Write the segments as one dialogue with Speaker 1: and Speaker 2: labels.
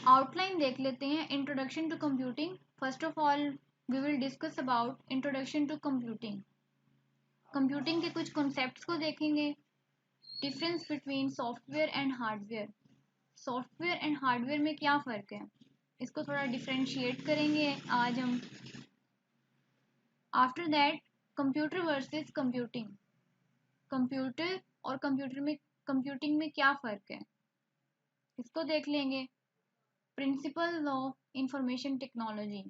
Speaker 1: Outline देख लेते हैं। Introduction to computing. First of all we will discuss about introduction to computing. Computing के कुछ कॉन्सेप्ट्स को देखेंगे। Difference between software and hardware. Software and hardware में क्या फ़र्क है, इसको थोड़ा डिफ्रेंशिएट करेंगे आज हम। After that computer versus computing. Computer और कंप्यूटिंग में क्या फ़र्क है, इसको देख लेंगे। Principle of information technology.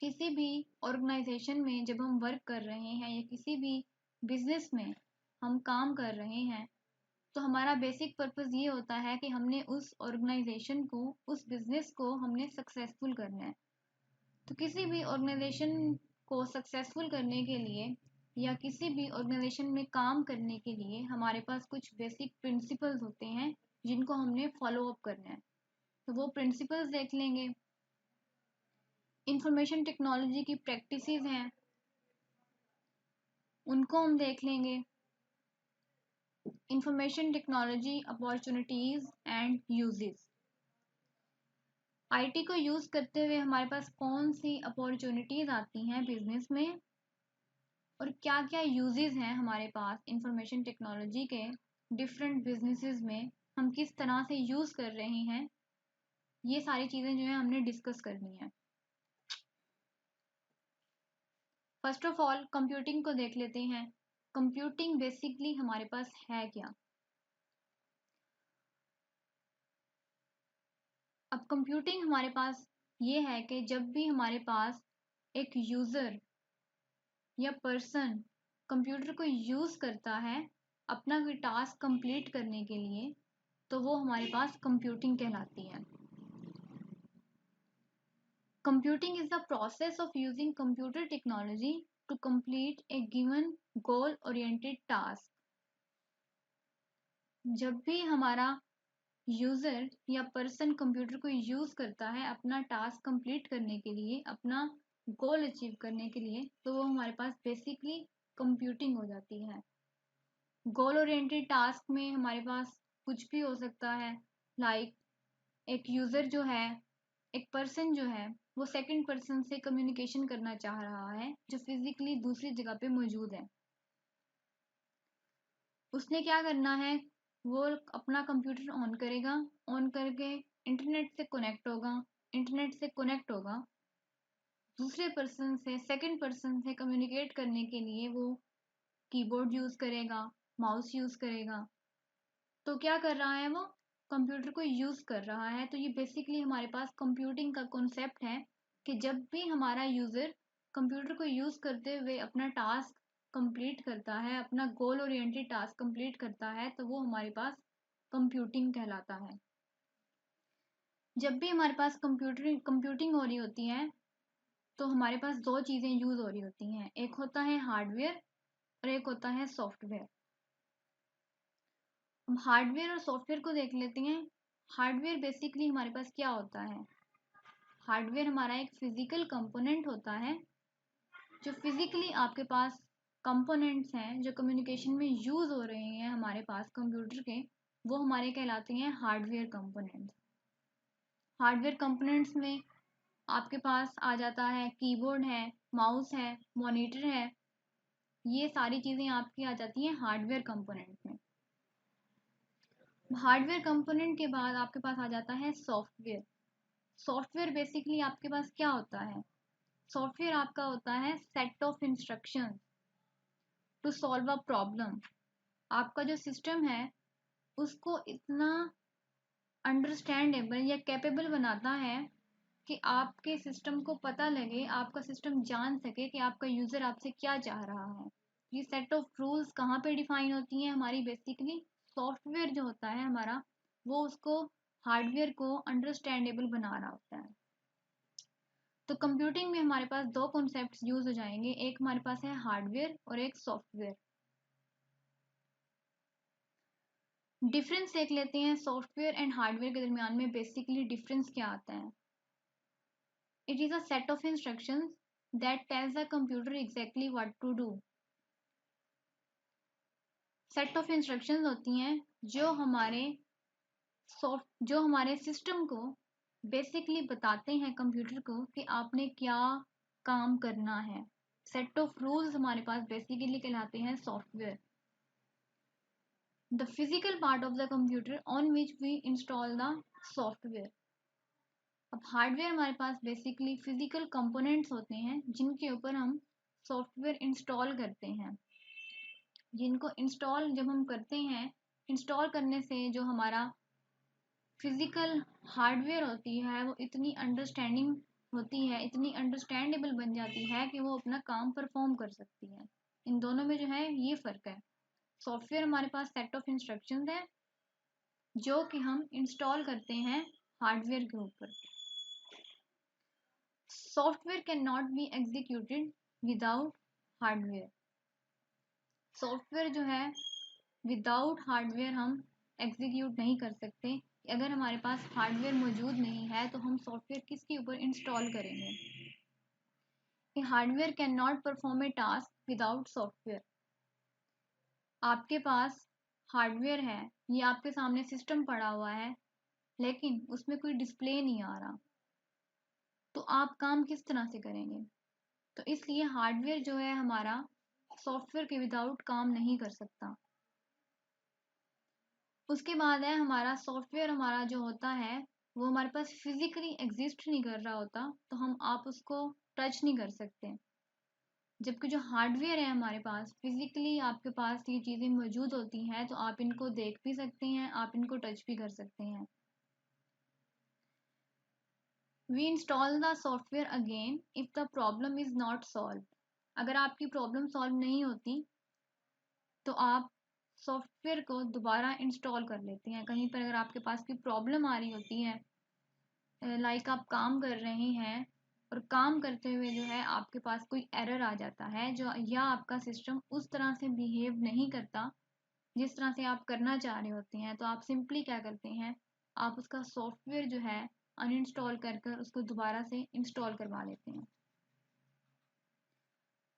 Speaker 1: किसी भी ऑर्गेनाइजेशन में जब हम वर्क कर रहे हैं या किसी भी बिजनेस में हम काम कर रहे हैं तो हमारा बेसिक पर्पस ये होता है कि हमने उस ऑर्गेनाइजेशन को, उस बिजनेस को हमने सक्सेसफुल करना है। तो किसी भी ऑर्गेनाइजेशन को सक्सेसफुल करने के लिए या किसी भी ऑर्गेनाइजेशन में काम करने के लिए हमारे पास कुछ बेसिक प्रिंसिपल्स होते हैं जिनको हमने फॉलो अप करना है। तो वो प्रिंसिपल्स देख लेंगे। इंफॉर्मेशन टेक्नोलॉजी की प्रैक्टिसेस हैं, उनको हम देख लेंगे। Information technology opportunities and uses. IT को यूज करते हुए हमारे पास कौन सी अपॉर्चुनिटीज आती हैं बिजनेस में और क्या क्या यूजेस हैं हमारे पास इंफॉर्मेशन टेक्नोलॉजी के डिफरेंट बिजनेसेस में, हम किस तरह से यूज कर रहे हैं, ये सारी चीजें जो है हमने डिस्कस करनी है। फर्स्ट ऑफ ऑल कंप्यूटिंग को देख लेते हैं। कंप्यूटिंग बेसिकली हमारे पास है क्या। अब कंप्यूटिंग हमारे पास ये है कि जब भी हमारे पास एक यूज़र या पर्सन कंप्यूटर को यूज़ करता है अपना कोई टास्क कंप्लीट करने के लिए, तो वो हमारे पास कंप्यूटिंग कहलाती है। Computing is the process of using computer technology to complete a given goal oriented task. जब भी हमारा यूज़र या पर्सन कंप्यूटर को यूज़ करता है अपना टास्क कंप्लीट करने के लिए, अपना गोल अचीव करने के लिए, तो वो हमारे पास बेसिकली कंप्यूटिंग हो जाती है। गोल ओरिएंटेड टास्क में हमारे पास कुछ भी हो सकता है, लाइक एक यूज़र जो है, एक पर्सन जो है, वो सेकंड पर्सन से कम्युनिकेशन करना चाह रहा है जो फिजिकली दूसरी जगह पे मौजूद है। उसने क्या करना है, वो अपना कंप्यूटर ऑन करेगा, ऑन करके इंटरनेट से कनेक्ट होगा, इंटरनेट से कनेक्ट होगा, दूसरे पर्सन से, सेकंड पर्सन से कम्युनिकेट करने के लिए वो कीबोर्ड यूज़ करेगा, माउस यूज़ करेगा। तो क्या कर रहा है, वो कंप्यूटर को यूज़ कर रहा है। तो ये बेसिकली हमारे पास कंप्यूटिंग का कॉन्सेप्ट है कि जब भी हमारा यूज़र कंप्यूटर को यूज़ करते हुए अपना टास्क कंप्लीट करता है, अपना गोल ओरिएंटेड टास्क कंप्लीट करता है, तो वो हमारे पास कंप्यूटिंग कहलाता है। जब भी हमारे पास कंप्यूटिंग हो रही होती है तो हमारे पास दो चीज़ें यूज़ हो रही होती हैं, एक होता है हार्डवेयर और एक होता है सॉफ्टवेयर। हम हार्डवेयर और सॉफ्टवेयर को देख लेते हैं। हार्डवेयर बेसिकली हमारे पास क्या होता है, हार्डवेयर हमारा एक फिजिकल कंपोनेंट होता है, जो फिजिकली आपके पास कंपोनेंट्स हैं जो कम्युनिकेशन में यूज़ हो रहे हैं हमारे पास कंप्यूटर के, वो हमारे कहलाते हैं हार्डवेयर कंपोनेंट्स। हार्डवेयर कंपोनेंट्स में आपके पास आ जाता है कीबोर्ड है, माउस है, मॉनिटर है, ये सारी चीज़ें आपकी आ जाती हैं हार्डवेयर कंपोनेंट में। हार्डवेयर कंपोनेंट के बाद आपके पास आ जाता है सॉफ्टवेयर। सॉफ्टवेयर बेसिकली आपके पास क्या होता है, सॉफ्टवेयर आपका होता है set of instructions to solve a problem. आपका जो सिस्टम है उसको इतना अंडरस्टैंडेबल या कैपेबल बनाता है कि आपके सिस्टम को पता लगे, आपका सिस्टम जान सके कि आपका यूज़र आपसे क्या चाह रहा है। ये सेट ऑफ रूल्स कहाँ पे डिफाइन होती हैं हमारी, बेसिकली सॉफ्टवेयर जो होता है हमारा वो उसको, हार्डवेयर को अंडरस्टैंडेबल बना रहा होता है। तो कंप्यूटिंग में हमारे पास दो कॉन्सेप्ट्स यूज हो जाएंगे, एक हमारे पास है हार्डवेयर और एक सॉफ्टवेयर। डिफरेंस देख लेते हैं सॉफ्टवेयर एंड हार्डवेयर के दरमियान में। बेसिकली डिफरेंस क्या आता है, it is a set of instructions that tells the computer exactly what to do. Set of instructions होती हैं जो हमारे सॉफ्ट जो हमारे सिस्टम को बेसिकली बताते हैं कंप्यूटर को कि आपने क्या काम करना है। सेट ऑफ रूल्स हमारे पास बेसिकली कहलाते हैं software. The physical part of the computer on which we install the software. अब हार्डवेयर हमारे पास बेसिकली फिजिकल कंपोनेंट्स होते हैं जिनके ऊपर हम सॉफ्टवेयर इंस्टॉल करते हैं। जिनको इंस्टॉल जब हम करते हैं, इंस्टॉल करने से जो हमारा फिजिकल हार्डवेयर होती है वो इतनी अंडरस्टैंडिंग होती है, इतनी अंडरस्टैंडेबल बन जाती है कि वो अपना काम परफॉर्म कर सकती है। इन दोनों में जो है ये फ़र्क है। सॉफ्टवेयर हमारे पास सेट ऑफ इंस्ट्रक्शंस है जो कि हम इंस्टॉल करते हैं हार्डवेयर के ऊपर। Software can not be executed without hardware. Software जो है विदाउट हार्डवेयर हम एग्जीक्यूट नहीं कर सकते। अगर हमारे पास हार्डवेयर मौजूद नहीं है तो हम सॉफ्टवेयर किसके ऊपर इंस्टॉल करेंगे। Hardware can not perform a task without software. आपके पास हार्डवेयर है, ये आपके सामने सिस्टम पड़ा हुआ है, लेकिन उसमें कोई डिस्प्ले नहीं आ रहा, तो आप काम किस तरह से करेंगे। तो इसलिए हार्डवेयर जो है हमारा सॉफ्टवेयर के विदाउट काम नहीं कर सकता। उसके बाद है हमारा सॉफ्टवेयर, हमारा जो होता है वो हमारे पास फिजिकली एग्जिस्ट नहीं कर रहा होता, तो आप उसको टच नहीं कर सकते। जबकि जो हार्डवेयर है हमारे पास फिजिकली आपके पास ये चीज़ें मौजूद होती हैं, तो आप इनको देख भी सकते हैं, आप इनको टच भी कर सकते हैं। We install the software again if the problem is not solve. अगर आपकी प्रॉब्लम सॉल्व नहीं होती तो आप सॉफ्टवेयर को दोबारा इंस्टॉल कर लेते हैं। कहीं पर अगर आपके पास कोई प्रॉब्लम आ रही होती है, लाइक आप काम कर रहे हैं और काम करते हुए जो है आपके पास कोई एरर आ जाता है, जो या आपका सिस्टम उस तरह से बिहेव नहीं करता जिस तरह से आप करना चाह रहे होते हैं, तो आप सिंपली क्या करते हैं, आप उसका सॉफ्टवेयर जो है अनइंस्टॉल कर कर उसको दोबारा से इंस्टॉल करवा लेते हैं।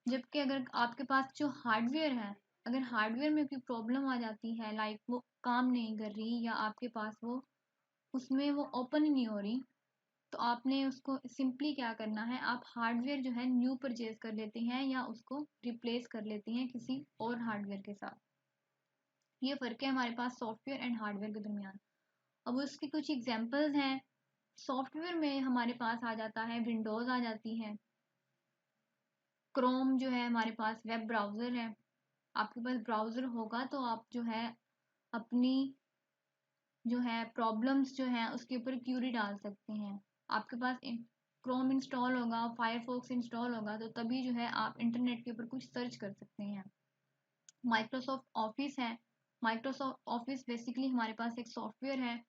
Speaker 1: जबकि अगर आपके पास जो हार्डवेयर है, अगर हार्डवेयर में कोई प्रॉब्लम आ जाती है, लाइक वो काम नहीं कर रही या आपके पास वो उसमें वो ओपन ही नहीं हो रही, तो आपने उसको सिंपली क्या करना है, आप हार्डवेयर जो है न्यू परचेज कर लेते हैं या उसको रिप्लेस कर लेते हैं किसी और हार्डवेयर के साथ। ये फ़र्क है हमारे पास सॉफ्टवेयर एंड हार्डवेयर के दरमियान। अब उसकी कुछ एग्जांपल्स हैं। सॉफ्टवेयर में हमारे पास आ जाता है विंडोज़ आ जाती है, क्रोम जो है हमारे पास वेब ब्राउज़र है। आपके पास ब्राउज़र होगा तो आप जो है अपनी जो है प्रॉब्लम्स जो हैं उसके ऊपर क्यूरी डाल सकते हैं। आपके पास क्रोम इंस्टॉल होगा, फायरफॉक्स इंस्टॉल होगा, तो तभी जो है आप इंटरनेट के ऊपर कुछ सर्च कर सकते हैं। माइक्रोसॉफ्ट ऑफिस है। माइक्रोसॉफ्ट ऑफिस बेसिकली हमारे पास एक सॉफ्टवेयर है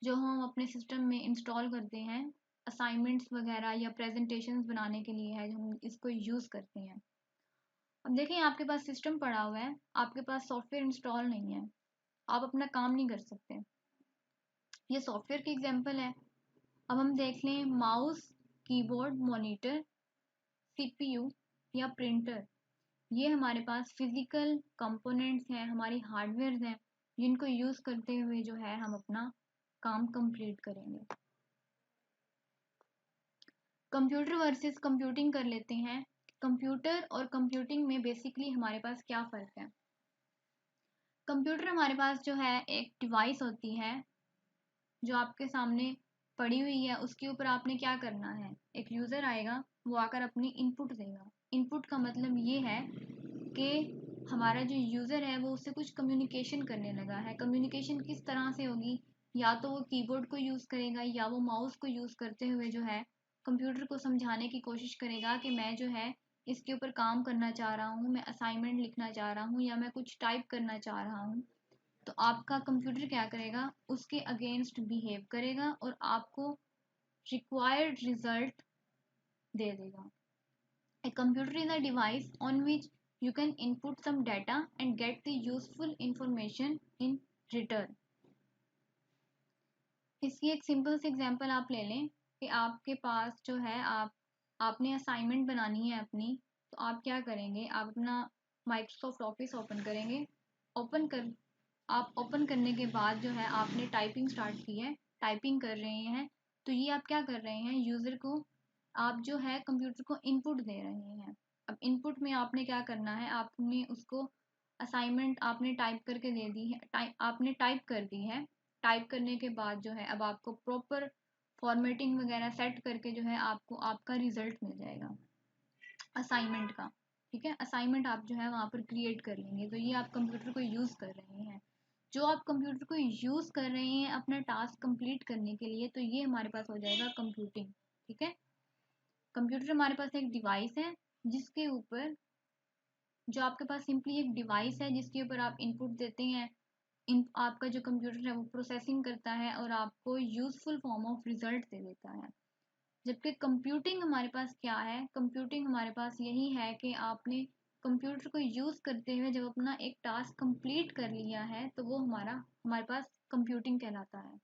Speaker 1: जो हम अपने सिस्टम में इंस्टॉल करते हैं असाइनमेंट्स वगैरह या प्रेजेंटेशंस बनाने के लिए है, हम इसको यूज़ करते हैं। अब देखें आपके पास सिस्टम पड़ा हुआ है, आपके पास सॉफ्टवेयर इंस्टॉल नहीं है, आप अपना काम नहीं कर सकते। ये सॉफ्टवेयर की एग्जांपल है। अब हम देख लें माउस, कीबोर्ड, मॉनिटर, सीपीयू या प्रिंटर, ये हमारे पास फिजिकल कंपोनेंट्स हैं, हमारी हार्डवेयर हैं, जिनको यूज़ करते हुए जो है हम अपना काम कंप्लीट करेंगे। कंप्यूटर वर्सेस कंप्यूटिंग कर लेते हैं। कंप्यूटर और कंप्यूटिंग में बेसिकली हमारे पास क्या फ़र्क है। कंप्यूटर हमारे पास जो है एक डिवाइस होती है जो आपके सामने पड़ी हुई है, उसके ऊपर आपने क्या करना है, एक यूज़र आएगा, वो आकर अपनी इनपुट देगा। इनपुट का मतलब ये है कि हमारा जो यूज़र है वो उससे कुछ कम्युनिकेशन करने लगा है। कम्युनिकेशन किस तरह से होगी, या तो वो कीबोर्ड को यूज़ करेगा या वो माउस को यूज़ करते हुए जो है कंप्यूटर को समझाने की कोशिश करेगा कि मैं जो है इसके ऊपर काम करना चाह रहा हूँ, मैं असाइनमेंट लिखना चाह रहा हूँ या मैं कुछ टाइप करना चाह रहा हूँ। तो आपका कंप्यूटर क्या करेगा, उसके अगेंस्ट बिहेव करेगा और आपको रिक्वायर्ड रिजल्ट दे देगा। A computer is a device on which you can input some data and get the useful information in return. इसकी एक सिंपल सी एग्जांपल आप ले लें कि आपके पास जो है आपने असाइनमेंट बनानी है अपनी, तो आप क्या करेंगे, आप अपना माइक्रोसॉफ्ट ऑफिस ओपन करेंगे। ओपन कर आप ओपन करने के बाद जो है आपने टाइपिंग स्टार्ट की है, टाइपिंग कर रहे हैं, तो ये आप क्या कर रहे हैं, यूज़र को आप जो है कंप्यूटर को इनपुट दे रहे हैं। अब इनपुट में आपने क्या करना है, आपने उसको असाइनमेंट आपने टाइप करके दे दी है, आपने टाइप कर दी है। टाइप करने के बाद जो है अब आपको प्रॉपर फॉर्मेटिंग वगैरह सेट करके जो है आपको आपका रिजल्ट मिल जाएगा असाइनमेंट का। ठीक है, असाइनमेंट आप जो है वहाँ पर क्रिएट कर लेंगे। तो ये आप कंप्यूटर को यूज़ कर रहे हैं। जो आप कंप्यूटर को यूज़ कर रहे हैं अपना टास्क कंप्लीट करने के लिए, तो ये हमारे पास हो जाएगा कंप्यूटिंग। ठीक है, कंप्यूटर हमारे पास एक डिवाइस है जिसके ऊपर, जो आपके पास सिंपली एक डिवाइस है जिसके ऊपर आप इनपुट देते हैं। आपका जो कंप्यूटर है वो प्रोसेसिंग करता है और आपको यूजफुल फॉर्म ऑफ रिजल्ट दे देता है। जबकि कंप्यूटिंग हमारे पास क्या है, कंप्यूटिंग हमारे पास यही है कि आपने कंप्यूटर को यूज़ करते हुए जब अपना एक टास्क कंप्लीट कर लिया है तो वो हमारे पास कंप्यूटिंग कहलाता है।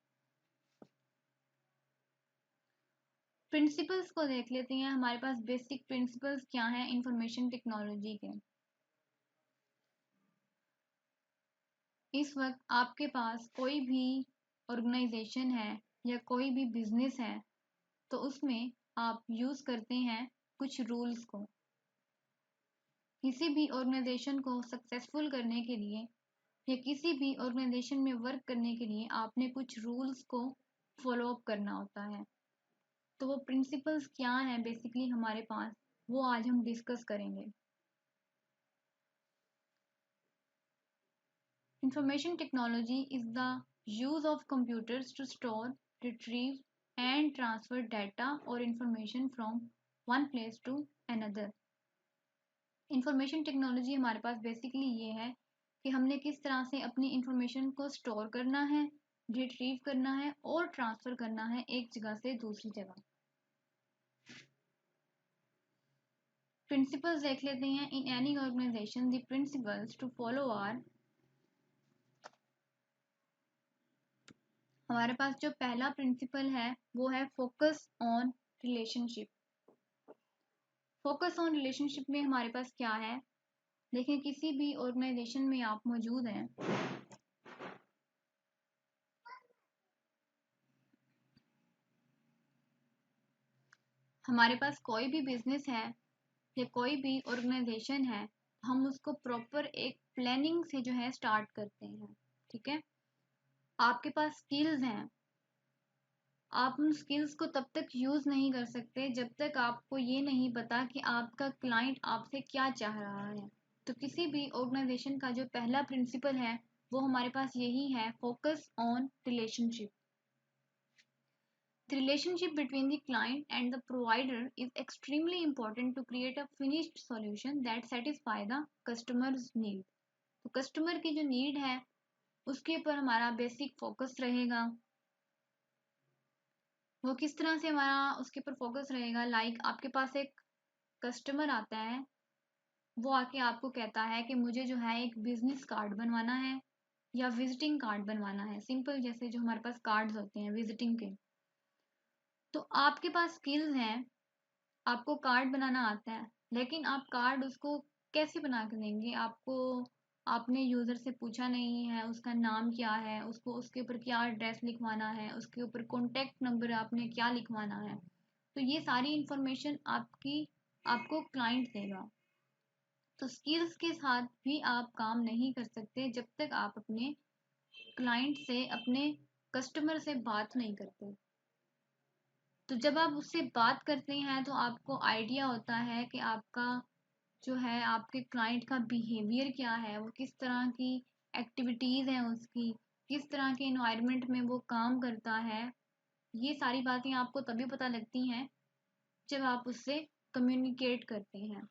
Speaker 1: प्रिंसिपल्स को देख लेते हैं। हमारे पास बेसिक प्रिंसिपल्स क्या हैं इंफॉर्मेशन टेक्नोलॉजी के। इस वक्त आपके पास कोई भी ऑर्गेनाइजेशन है या कोई भी बिजनेस है तो उसमें आप यूज़ करते हैं कुछ रूल्स को। किसी भी ऑर्गेनाइजेशन को सक्सेसफुल करने के लिए या किसी भी ऑर्गेनाइजेशन में वर्क करने के लिए आपने कुछ रूल्स को फॉलो अप करना होता है। तो वो प्रिंसिपल्स क्या हैं बेसिकली हमारे पास, वो आज हम डिस्कस करेंगे। Information technology is the use of computers to store, retrieve and transfer data और information from one place to another. Information technology हमारे पास बेसिकली ये है कि हमने किस तरह से अपनी इंफॉर्मेशन को स्टोर करना है, रिट्रीव करना है और ट्रांसफ़र करना है एक जगह से दूसरी जगह। प्रिंसिपल्स देख लेते हैं। In any organisation the principles to follow are, हमारे पास जो पहला प्रिंसिपल है वो है focus on relationship. Focus on relationship में हमारे पास क्या है, देखिए किसी भी ऑर्गेनाइजेशन में आप मौजूद हैं, हमारे पास कोई भी बिजनेस है या कोई भी ऑर्गेनाइजेशन है, हम उसको प्रॉपर एक प्लानिंग से जो है स्टार्ट करते हैं। ठीक है, आपके पास स्किल्स हैं, आप उन स्किल्स को तब तक यूज़ नहीं कर सकते जब तक आपको ये नहीं पता कि आपका क्लाइंट आपसे क्या चाह रहा है। तो किसी भी ऑर्गेनाइजेशन का जो पहला प्रिंसिपल है वो हमारे पास यही है, focus on relationship. The relationship between the client and the provider is extremely important to create a finished solution that satisfy the customer's need. तो कस्टमर की जो नीड है उसके ऊपर हमारा बेसिक फोकस रहेगा। वो किस तरह से हमारा उसके ऊपर फोकस रहेगा, लाइक आपके पास एक कस्टमर आता है, वो आके आपको कहता है कि मुझे जो है एक बिजनेस कार्ड बनवाना है या विजिटिंग कार्ड बनवाना है, सिंपल जैसे जो हमारे पास कार्ड्स होते हैं विजिटिंग के। तो आपके पास स्किल्स हैं, आपको कार्ड बनाना आता है, लेकिन आप कार्ड उसको कैसे बना के देंगे, आपको आपने यूज़र से पूछा नहीं है उसका नाम क्या है, उसको उसके ऊपर क्या एड्रेस लिखवाना है, उसके ऊपर कॉन्टैक्ट नंबर आपने क्या लिखवाना है। तो ये सारी इंफॉर्मेशन आपको क्लाइंट देगा। तो स्किल्स के साथ भी आप काम नहीं कर सकते जब तक आप अपने क्लाइंट से, अपने कस्टमर से बात नहीं करते। तो जब आप उससे बात करते हैं तो आपको आइडिया होता है कि आपका जो है आपके क्लाइंट का बिहेवियर क्या है, वो किस तरह की एक्टिविटीज़ हैं उसकी, किस तरह के इन्वायरमेंट में वो काम करता है। ये सारी बातें आपको तभी पता लगती हैं जब आप उससे कम्युनिकेट करते हैं।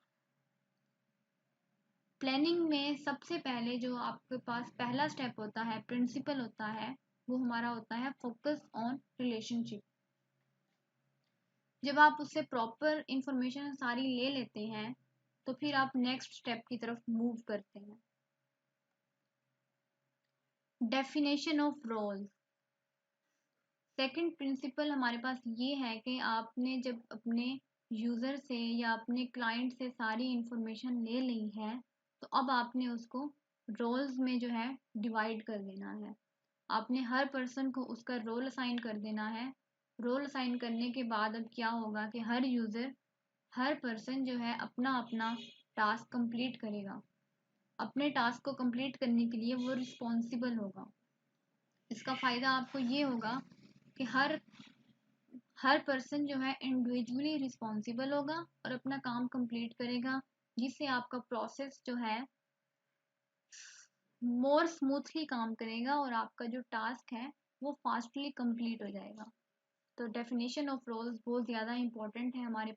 Speaker 1: प्लानिंग में सबसे पहले जो आपके पास पहला स्टेप होता है, प्रिंसिपल होता है, वो हमारा होता है फोकस ऑन रिलेशनशिप। जब आप उससे प्रॉपर इंफॉर्मेशन सारी ले लेते हैं तो फिर आप नेक्स्ट स्टेप की तरफ मूव करते हैं। Definition of role, second principle हमारे पास ये है कि आपने जब अपने यूज़र से या अपने क्लाइंट से सारी इंफॉर्मेशन ले ली है तो अब आपने उसको रोल्स में जो है डिवाइड कर देना है। आपने हर पर्सन को उसका रोल असाइन कर देना है। रोल असाइन करने के बाद अब क्या होगा कि हर पर्सन जो है अपना अपना टास्क कंप्लीट करेगा। अपने टास्क को कंप्लीट करने के लिए वो रिस्पॉन्सिबल होगा। इसका फ़ायदा आपको ये होगा कि हर पर्सन जो है इंडिविजुअली रिस्पॉन्सिबल होगा और अपना काम कंप्लीट करेगा, जिससे आपका प्रोसेस जो है मोर स्मूथली काम करेगा और आपका जो टास्क है वो फास्टली कंप्लीट हो जाएगा। तो डेफिनेशन ऑफ रोल्स बहुत ज़्यादा इंपॉर्टेंट है हमारे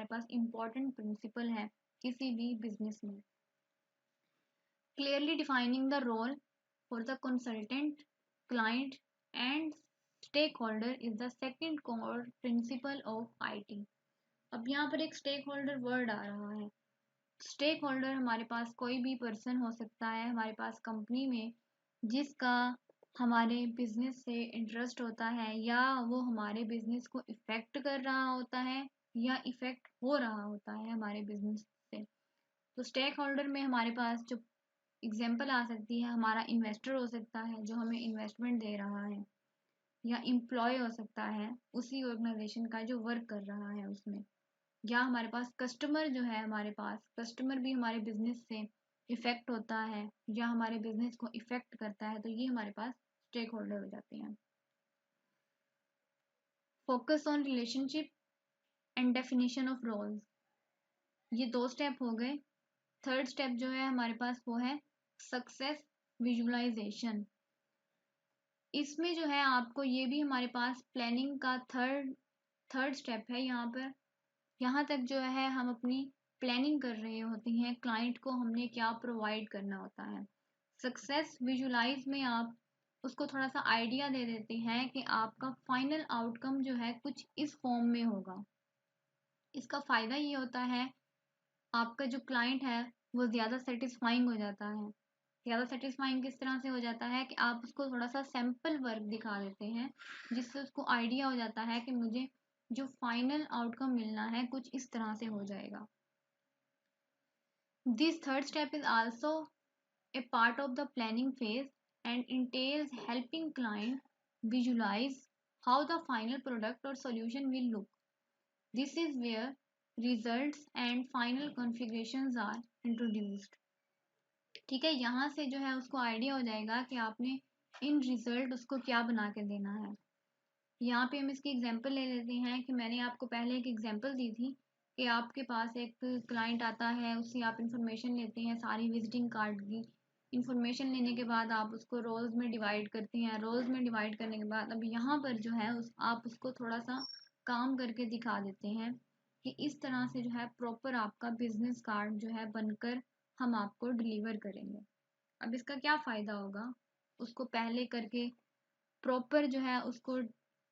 Speaker 1: पास इम्पॉर्टेंट प्रिंसिपल है किसी भी बिजनेस में। Clearly defining the role for the consultant, client and stakeholder is the second core principle of IT. अब यहाँ पर एक स्टेक होल्डर वर्ड आ रहा है। स्टेक होल्डर हमारे पास कोई भी पर्सन हो सकता है हमारे पास कंपनी में, जिसका हमारे बिजनेस से इंटरेस्ट होता है या वो हमारे बिजनेस को इफेक्ट कर रहा होता है या इफेक्ट हो रहा होता है हमारे बिजनेस से। तो स्टेक होल्डर में हमारे पास जो एग्जाम्पल आ सकती है, हमारा इन्वेस्टर हो सकता है जो हमें इन्वेस्टमेंट दे रहा है, या एम्प्लॉय हो सकता है उसी ऑर्गेनाइजेशन का जो वर्क कर रहा है उसमें, या हमारे पास कस्टमर जो है, हमारे पास कस्टमर भी हमारे बिजनेस से इफेक्ट होता है या हमारे बिजनेस को इफेक्ट करता है, तो ये हमारे पास स्टेक होल्डर हो जाते हैं। Focus on relationship and definition of roles, ये 2 स्टेप हो गए। थर्ड स्टेप जो है हमारे पास वो है सक्सेस विजुअलाइजेशन। इसमें जो है आपको ये भी हमारे पास प्लानिंग का थर्ड स्टेप है। यहाँ तक जो है हम अपनी प्लानिंग कर रहे होते हैं, क्लाइंट को हमने क्या प्रोवाइड करना होता है। सक्सेस विजुलाइज में आप उसको थोड़ा सा आइडिया दे देते हैं कि आपका फाइनल आउटकम जो है कुछ इस फॉर्म में होगा। इसका फ़ायदा ये होता है, आपका जो क्लाइंट है वो ज़्यादा सेटिस्फाइंग हो जाता है। ज़्यादा सेटिस्फाइंग किस तरह से हो जाता है कि आप उसको थोड़ा सा सैम्पल वर्क दिखा देते हैं, जिससे उसको आइडिया हो जाता है कि मुझे जो फाइनल आउटकम मिलना है कुछ इस तरह से हो जाएगा। This third step is also a part of the planning phase and entails helping client visualize how the final product or solution will look. This is where results and final configurations are introduced. ठीक है, यहाँ से जो है उसको idea हो जाएगा कि आपने इन रिजल्ट उसको क्या बना के देना है। यहाँ पे हम इसकी एग्जांपल ले लेते हैं कि मैंने आपको पहले एक एग्जांपल दी थी कि आपके पास एक क्लाइंट आता है, उससे आप इंफॉर्मेशन लेते हैं सारी विजिटिंग कार्ड की। इंफॉर्मेशन लेने के बाद आप उसको रोल्स में डिवाइड करते हैं। रोल्स में डिवाइड करने के बाद अब यहाँ पर जो है आप उसको थोड़ा सा काम करके दिखा देते हैं कि इस तरह से जो है प्रॉपर आपका बिजनेस कार्ड जो है बनकर हम आपको डिलीवर करेंगे। अब इसका क्या फ़ायदा होगा, उसको पहले करके प्रॉपर जो है उसको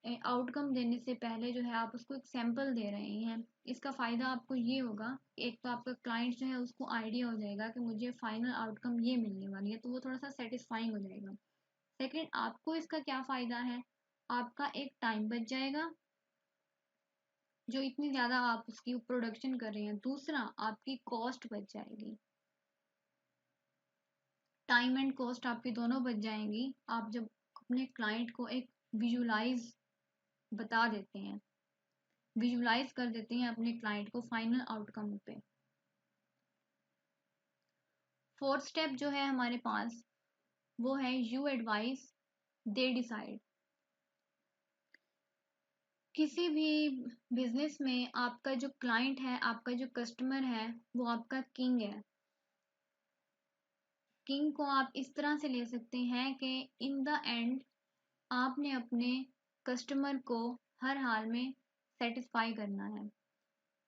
Speaker 1: आउटकम देने से पहले जो है आप उसको एक सैंपल दे रहे हैं। इसका फ़ायदा आपको ये होगा, एक तो आपका क्लाइंट जो है उसको आइडिया हो जाएगा कि मुझे फाइनल आउटकम ये मिलने वाली है, तो वो थोड़ा सा सेटिस्फाइंग हो जाएगा। सेकंड, आपको इसका क्या फ़ायदा है, आपका एक टाइम बच जाएगा जो इतनी ज़्यादा आप उसकी प्रोडक्शन कर रहे हैं। दूसरा, आपकी कॉस्ट बच जाएगी, टाइम एंड कॉस्ट आपकी दोनों बच जाएंगी। आप जब अपने क्लाइंट को एक विजुलाइज बता देते हैं, विजुलाइज कर देते हैं अपने क्लाइंट को फाइनल आउटकम पे। फोर्थ स्टेप जो है हमारे पास वो है यू एडवाइस दे डिसाइड। किसी भी बिजनेस में आपका जो क्लाइंट है, आपका जो कस्टमर है, वो आपका किंग है। किंग को आप इस तरह से ले सकते हैं कि इन द एंड आपने अपने कस्टमर को हर हाल में सेटिस्फाई करना है।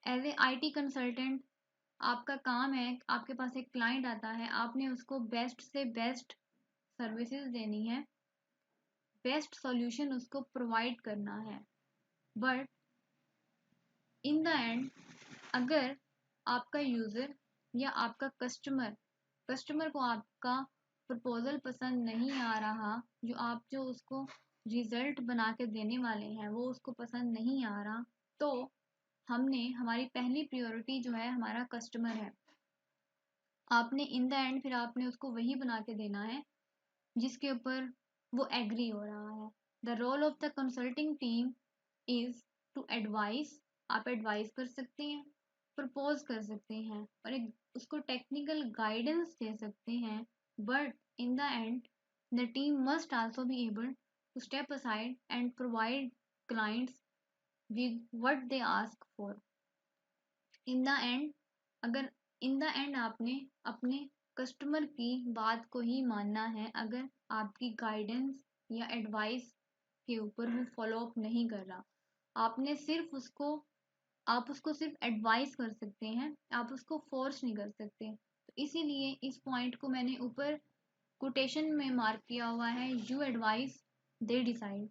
Speaker 1: एज ए आईटी कंसल्टेंट आपका काम है, आपके पास एक क्लाइंट आता है, आपने उसको बेस्ट से बेस्ट सर्विसेज देनी है, बेस्ट सॉल्यूशन उसको प्रोवाइड करना है। बट इन द एंड अगर आपका यूज़र या आपका कस्टमर को आपका प्रपोजल पसंद नहीं आ रहा, जो उसको रिजल्ट बना के देने वाले हैं वो उसको पसंद नहीं आ रहा, तो हमारी पहली प्रायोरिटी जो है हमारा कस्टमर है। आपने इन द एंड फिर आपने उसको वही बना के देना है जिसके ऊपर वो एग्री हो रहा है। The role of the consulting team is to advise. आप एडवाइस कर सकते हैं, प्रपोज कर सकते हैं और एक उसको टेक्निकल गाइडेंस दे सकते हैं, but in the end the team must also be able to step aside and provide clients with what they ask for. In the end अगर इन द एंड आपने अपने कस्टमर की बात को ही मानना है। अगर आपकी गाइडेंस या एडवाइस के ऊपर वो फॉलो अप नहीं कर रहा, आपने सिर्फ उसको आप उसको सिर्फ एडवाइस कर सकते हैं, आप उसको फोर्स नहीं कर सकते। तो इसीलिए इस पॉइंट को मैंने ऊपर कोटेशन में मार्क किया हुआ है, यू एडवाइस दे डिसाइड।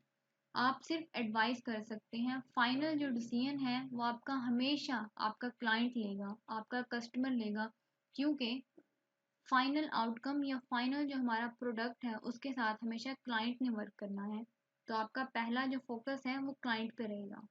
Speaker 1: आप सिर्फ एडवाइस कर सकते हैं, फाइनल जो डिसीजन है वो आपका हमेशा आपका क्लाइंट लेगा, आपका कस्टमर लेगा, क्योंकि फाइनल आउटकम या फाइनल जो हमारा प्रोडक्ट है उसके साथ हमेशा क्लाइंट ने वर्क करना है। तो आपका पहला जो फोकस है वो क्लाइंट पे रहेगा।